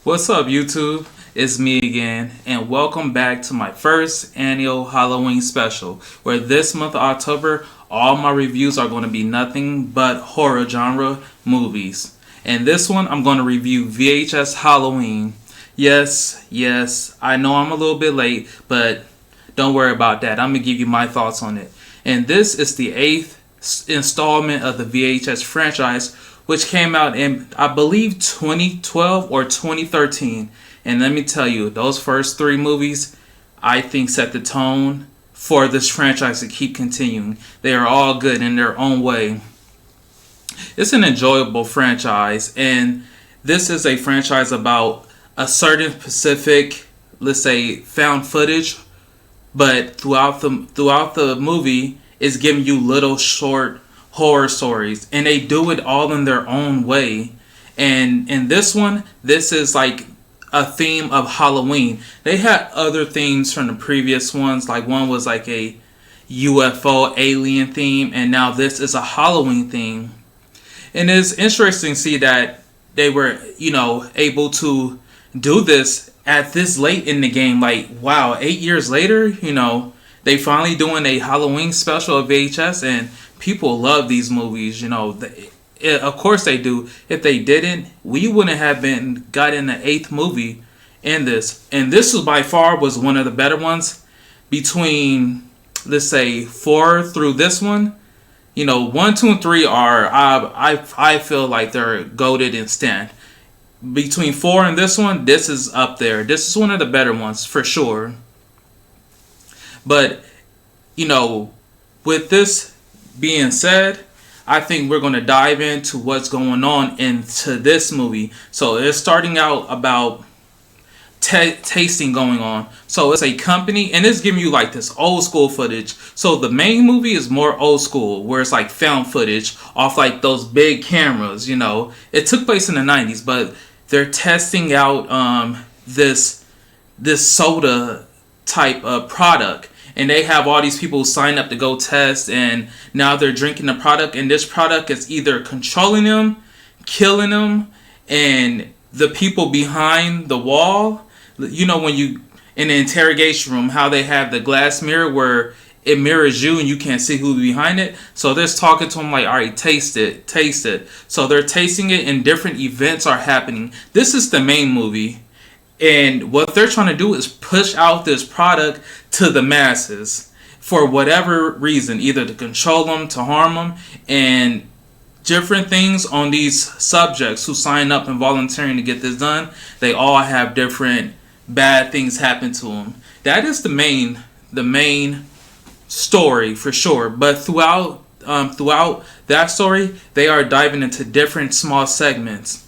What's up, YouTube? It's me again, and welcome back to my first annual Halloween special, where this month of October, all my reviews are going to be nothing but horror genre movies. And this one, I'm going to review VHS Halloween. Yes, I know I'm a little bit late, but don't worry about that. I'm going to give you my thoughts on it. And this is the 8th installment of the VHS franchise, which came out in, I believe, 2012 or 2013. And let me tell you, those first three movies, I think, set the tone for this franchise to keep continuing. They are all good in their own way. It's an enjoyable franchise, and this is a franchise about a certain specific, let's say, found footage, but throughout the movie, it's giving you little short horror stories, and they do it all in their own way. And in this one, this is like a theme of Halloween. They had other themes from the previous ones, like one was like a UFO alien theme, and now this is a Halloween theme. And it's interesting to see that they were, able to do this at this late in the game. Like, wow, 8 years later, they finally doing a Halloween special of VHS, and people love these movies. Of course they do. If they didn't, we wouldn't have gotten the eighth movie in this. And this was by far was one of the better ones between, let's say, 4 through this one. 1, 2, and 3 are I feel like they're goated in stand. Between 4 and this one, this is up there. This is one of the better ones for sure. But with this being said, I think we're going to dive into what's going on into this movie. So it's starting out about tasting going on. So it's a company, and it's giving you like this old school footage. So the main movie is more old school, where it's like found footage off like those big cameras. It took place in the 90s, but they're testing out this soda type of product. And they have all these people sign up to go test, and now they're drinking the product, and this product is either controlling them, killing them, and the people behind the wall. When you in the interrogation room, how they have the glass mirror where it mirrors you and you can't see who's behind it. So they're talking to them like, all right, taste it. So they're tasting it, and different events are happening. This is the main movie. And what they're trying to do is push out this product to the masses for whatever reason, either to control them, to harm them, and different things on these subjects who sign up and volunteering to get this done. They all have different bad things happen to them. That is the main story for sure. But throughout that story, they are diving into different small segments.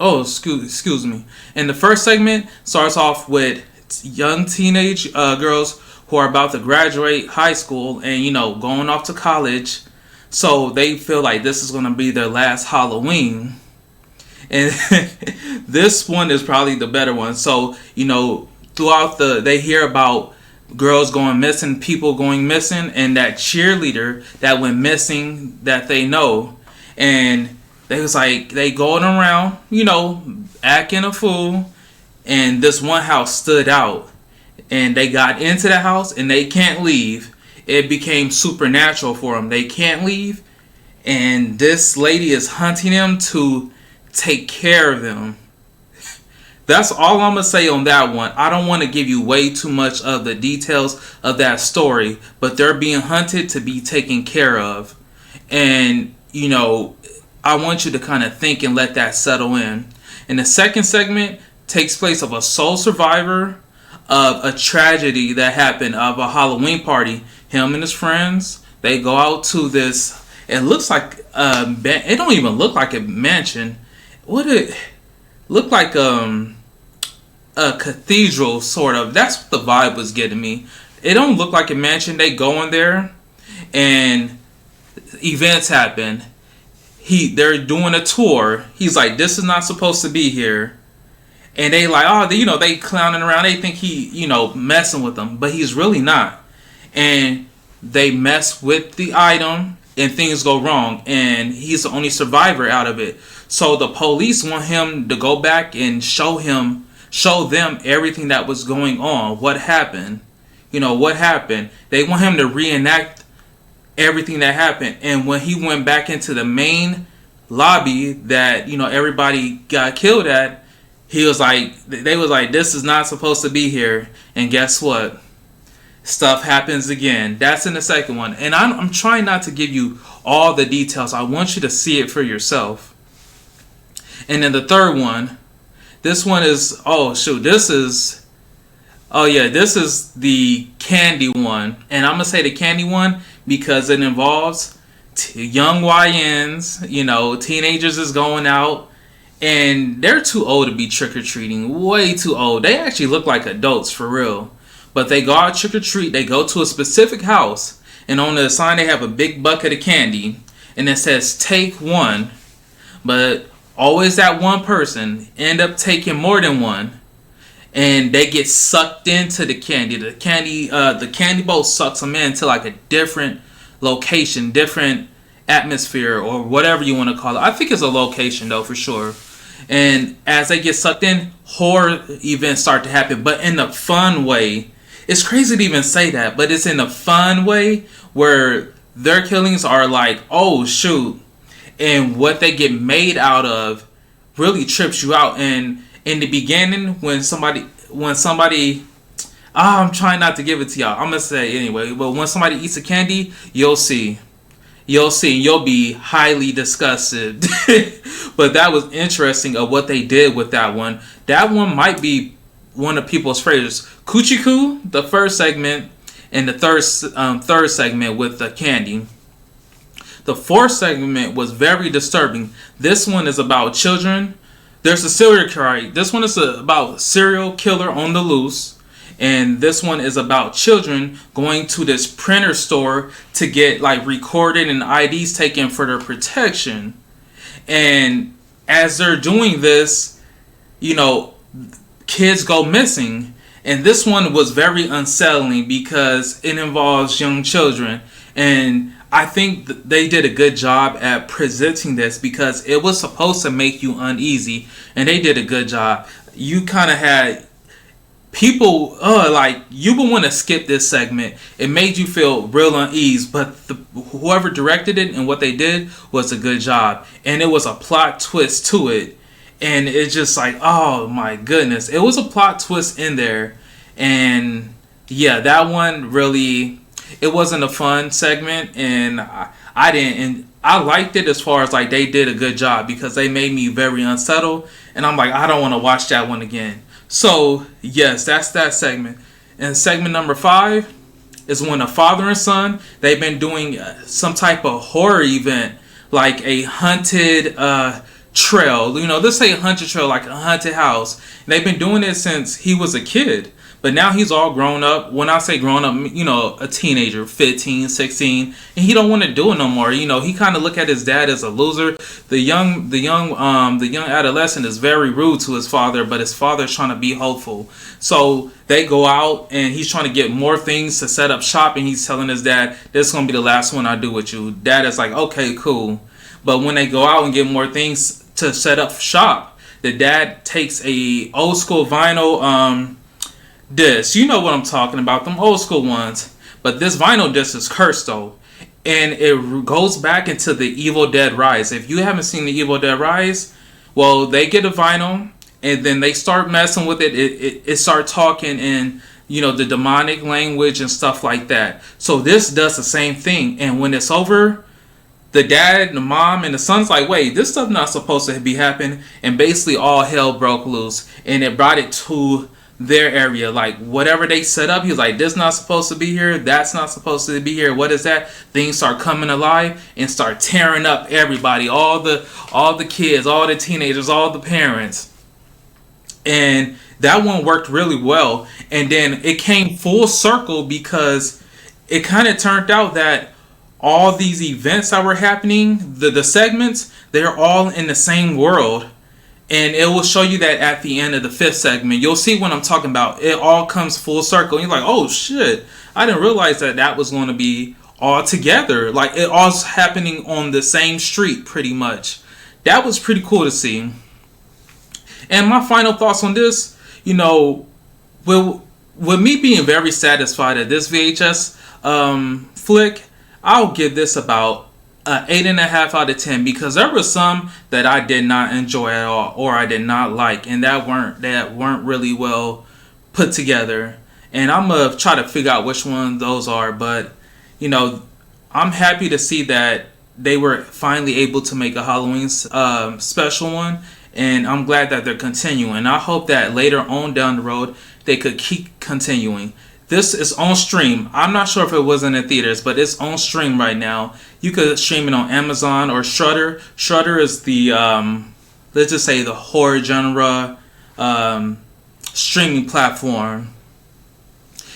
Oh, excuse me. And the first segment starts off with young teenage girls who are about to graduate high school and, going off to college. So they feel like this is going to be their last Halloween. And this one is probably the better one. So, throughout they hear about girls going missing, people going missing, and that cheerleader that went missing that they know. And they was like, they going around, acting a fool. And this one house stood out. And they got into the house and they can't leave. It became supernatural for them. They can't leave. And this lady is hunting them to take care of them. That's all I'm going to say on that one. I don't want to give you way too much of the details of that story. But they're being hunted to be taken care of. And, I want you to kind of think and let that settle in. And the second segment takes place of a sole survivor of a tragedy that happened of a Halloween party. Him and his friends, they go out to this. It looks like it don't even look like a mansion. What it looked like a cathedral sort of. That's what the vibe was getting me. It don't look like a mansion. They go in there, and events happen. They're doing a tour. He's like, this is not supposed to be here. And they like, oh, they clowning around. They think he, messing with them. But he's really not. And they mess with the item and things go wrong. And he's the only survivor out of it. So the police want him to go back and show them everything that was going on, what happened. What happened. They want him to reenact everything that happened. And when he went back into the main lobby that, everybody got killed at, they was like, this is not supposed to be here. And guess what? Stuff happens again. That's in the second one. And I'm trying not to give you all the details. I want you to see it for yourself. And then the third one, this one is, this is the candy one. And I'm going to say the candy one because it involves young YNs, teenagers is going out. And they're too old to be trick-or-treating. Way too old. They actually look like adults for real. But they go out trick-or-treat. They go to a specific house. And on the sign they have a big bucket of candy. And it says, take one. But always that one person end up taking more than one. And they get sucked into the candy. The candy boat sucks them into like a different location. Different atmosphere or whatever you want to call it. I think it's a location though for sure. And as they get sucked in, horror events start to happen, but in a fun way. It's crazy to even say that, but it's in a fun way where their killings are like, oh shoot, and what they get made out of really trips you out. And in the beginning, when somebody, I'm trying not to give it to y'all. I'm gonna say anyway, but when somebody eats a candy, you'll see. You'll be highly disgusted. But that was interesting of what they did with that one. That one might be one of people's favorites. Kuchiku, the first segment, and the third segment with the candy. The fourth segment was very disturbing. This one is about children. There's a serial killer. This one is about serial killer on the loose. And this one is about children going to this printer store to get like recorded and IDs taken for their protection. And as they're doing this, kids go missing. And this one was very unsettling because it involves young children. And I think they did a good job at presenting this because it was supposed to make you uneasy. And they did a good job. You kind of had people, you would want to skip this segment. It made you feel real unease, but whoever directed it and what they did was a good job. And it was a plot twist to it. And it's just like, oh my goodness. It was a plot twist in there. And yeah, that one really, it wasn't a fun segment. And I liked it as far as like they did a good job because they made me very unsettled. And I'm like, I don't want to watch that one again. So, yes, that's that segment. And segment number 5 is when a father and son, they've been doing some type of horror event, like a haunted trail. Let's say a haunted trail, like a haunted house. And they've been doing it since he was a kid. But now he's all grown up. When I say grown up, a teenager, 15, 16, and he don't want to do it no more. He kind of look at his dad as a loser. The young adolescent is very rude to his father, but his father's trying to be hopeful. So they go out and he's trying to get more things to set up shop, and he's telling his dad, "This is gonna be the last one I do with you." Dad is like, "Okay, cool." But when they go out and get more things to set up shop, the dad takes a old school vinyl disc. You know what I'm talking about, them old school ones. But this vinyl disc is cursed though. And it goes back into the Evil Dead Rise. If you haven't seen the Evil Dead Rise, well, they get a vinyl and then they start messing with it. It start talking in, the demonic language and stuff like that. So this does the same thing. And when it's over, the dad, the mom, and the son's like, wait, this stuff not supposed to be happening. And basically all hell broke loose. And it brought it to their area, like whatever they set up, he's like, this not supposed to be here, that's not supposed to be here, what is that? Things start coming alive and start tearing up everybody, all the kids, all the teenagers, all the parents. And that one worked really well. And then it came full circle because it kind of turned out that all these events that were happening, the segments, they're all in the same world. And it will show you that at the end of the 5th segment. You'll see what I'm talking about. It all comes full circle. And you're like, oh shit, I didn't realize that was going to be all together. Like it all's happening on the same street pretty much. that was pretty cool to see. And my final thoughts on this, you know, with me being very satisfied at this VHS flick, I'll give this about 8.5 out of 10, because there were some that I did not enjoy at all, or I did not like, and that weren't really well put together. And I'm gonna try to figure out which one those are. But you know, I'm happy to see that they were finally able to make a Halloween special one, and I'm glad that they're continuing. I hope that later on down the road they could keep continuing. This is on stream. I'm not sure if it was in the theaters, but it's on stream right now. You could stream it on Amazon or Shudder. Shudder is the let's just say the horror genre streaming platform.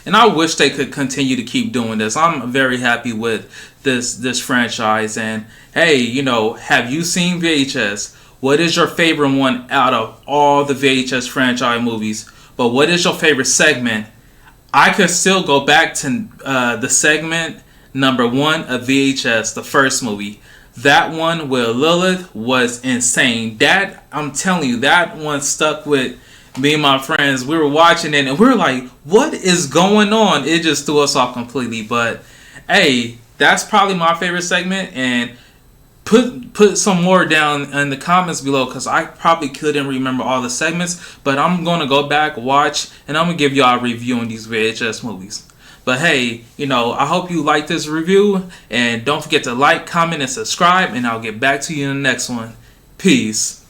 And I wish they could continue to keep doing this. I'm very happy with this franchise. And hey, you know, have you seen VHS? What is your favorite one out of all the VHS franchise movies? But what is your favorite segment? I could still go back to the segment number 1 of VHS, the first movie. That one with Lilith was insane. That, I'm telling you, that one stuck with me and my friends. We were watching it and we were like, what is going on? It just threw us off completely. But hey, that's probably my favorite segment. And put some more down in the comments below, because I probably couldn't remember all the segments. But I'm going to go back, watch, and I'm going to give y'all a review on these VHS movies. But hey, you know, I hope you like this review. And don't forget to like, comment, and subscribe. And I'll get back to you in the next one. Peace.